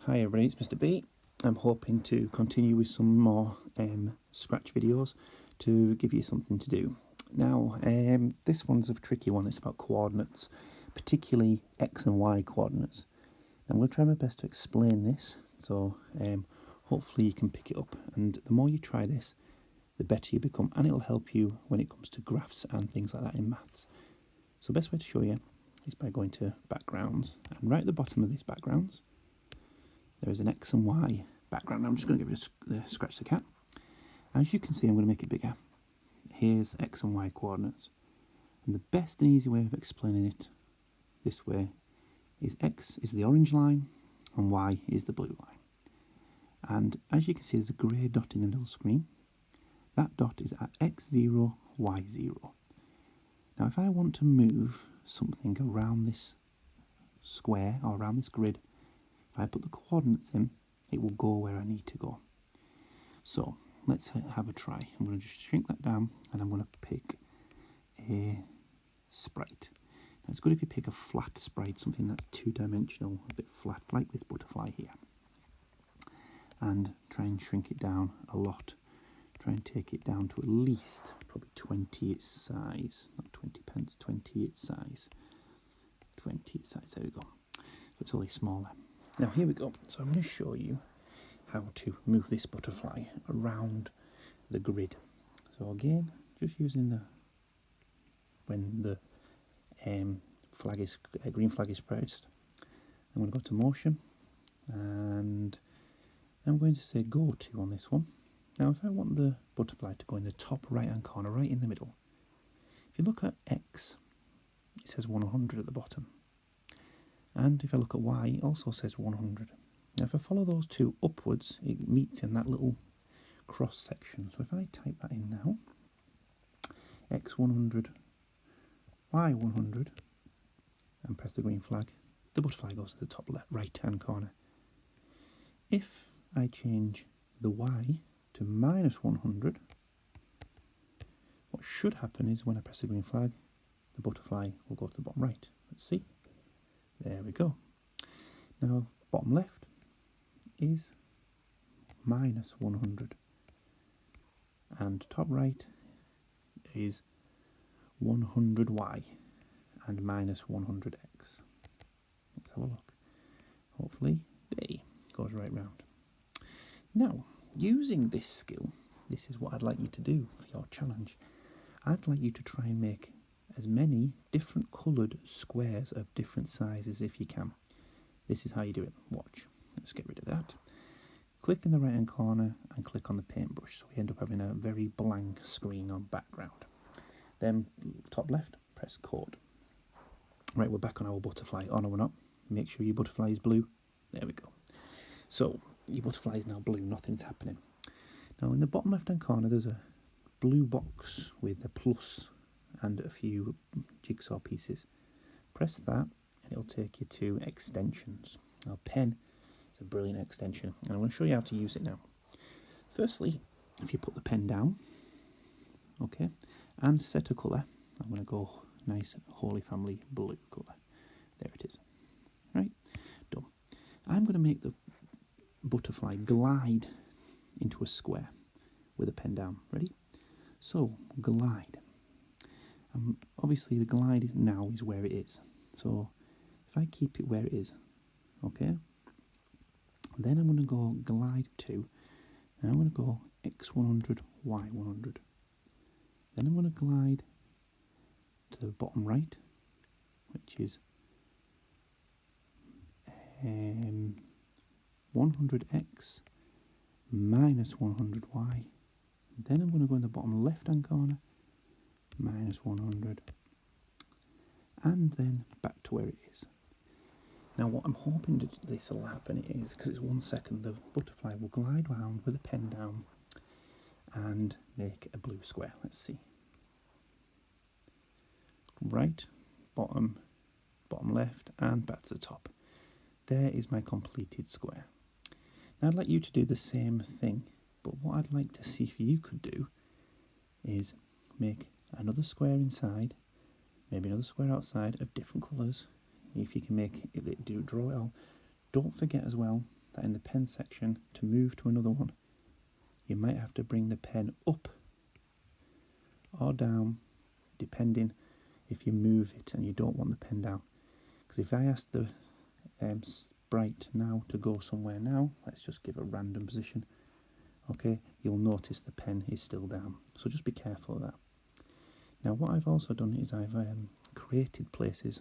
Hi everybody, it's Mr. B. I'm hoping to continue with some more Scratch videos to give you something to do. Now, this one's a tricky one. It's about coordinates, particularly X and Y coordinates. I'm going to try my best to explain this, so hopefully you can pick it up. And the more you try this, the better you become, and it'll help you when it comes to graphs and things like that in maths. So the best way to show you is by going to backgrounds, and right at the bottom of these backgrounds there is an X and Y background. I'm just going to give it a scratch the cat. As you can see, I'm going to make it bigger. Here's X and Y coordinates. And the best and easy way of explaining it this way is X is the orange line and Y is the blue line. And as you can see, there's a grey dot in the middle screen. That dot is at X0, Y0. Now if I want to move something around this square or around this grid, if I put the coordinates in, it will go where I need to go. So let's have a try. I'm going to just shrink that down and I'm going to pick a sprite. Now it's good if you pick a flat sprite, something that's two-dimensional, a bit flat, like this butterfly here. And try and shrink it down a lot. Try and take it down to at least probably 20 its size. Not 20 pence, 20 its size. 20 its size, there we go. So it's only smaller. Now here we go. So I'm going to show you how to move this butterfly around the grid. So again, just using when the green flag is pressed, I'm going to go to motion, and I'm going to say go to on this one. Now if I want the butterfly to go in the top right hand corner, right in the middle, if you look at X, it says 100 at the bottom. And if I look at Y, it also says 100. Now if I follow those two upwards, it meets in that little cross section. So if I type that in now, X100, Y100, and press the green flag, the butterfly goes to the top left, right hand corner. If I change the Y to -100, what should happen is when I press the green flag, the butterfly will go to the bottom right. Let's see. There we go. Now, bottom left is -100. And top right is 100y and -100x. Let's have a look. Hopefully, there goes right round. Now, using this skill, this is what I'd like you to do for your challenge. I'd like you to try and make as many different coloured squares of different sizes if you can. This is how you do it. Watch. Let's get rid of that. Click in the right hand corner and click on the paintbrush, so we end up having a very blank screen on background. Then top left, press code. Right, we're back on our butterfly. Oh no, we're not. Make sure your butterfly is blue. There we go. So your butterfly is now blue, nothing's happening. Now in the bottom left hand corner there's a blue box with a plus and a few jigsaw pieces. Press that and it'll take you to extensions. Now pen is a brilliant extension and I'm going to show you how to use it now. Firstly, if you put the pen down, okay, and set a colour, I'm going to go nice Holy Family blue colour. There it is. Right, done. I'm going to make the butterfly glide into a square with a pen down. Ready? So glide. Obviously the glide now is where it is, so if I keep it where it is, okay, then I'm going to go glide to, and I'm going to go X100, Y100, then I'm going to glide to the bottom right, which is 100X -100Y, then I'm going to go in the bottom left hand corner, -100, and then back to where it is. Now what I'm hoping that this will happen is, because it's 1 second, the butterfly will glide round with a pen down and make a blue square. Let's see. Right, bottom, bottom left, and back to the top. There is my completed square. Now I'd like you to do the same thing, but what I'd like to see if you could do is make another square inside, maybe another square outside of different colours. If you can make it, draw it all. Don't forget as well that in the pen section, to move to another one, you might have to bring the pen up or down, depending if you move it and you don't want the pen down. Because if I ask the sprite now to go somewhere now, let's just give a random position, okay, you'll notice the pen is still down. So just be careful of that. Now what I've also done is I've created places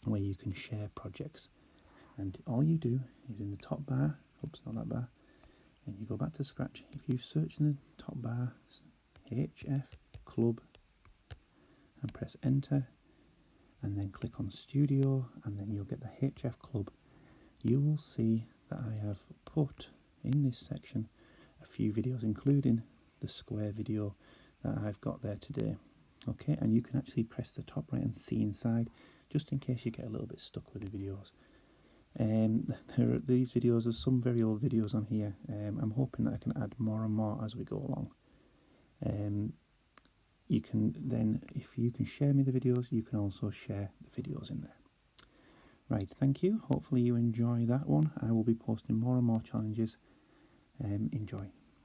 where you can share projects, and all you do is in the top bar, oops, not that bar, and you go back to Scratch. If you search in the top bar HF Club and press enter, and then click on Studio, and then you'll get the HF Club, you will see that I have put in this section a few videos, including the square video that I've got there today. Okay, and you can actually press the top right and see inside, just in case you get a little bit stuck with the videos. There are these videos, there's some very old videos on here. I'm hoping that I can add more and more as we go along. You can then, if you can share me the videos, you can also share the videos in there. Right, thank you. Hopefully you enjoy that one. I will be posting more and more challenges. Enjoy.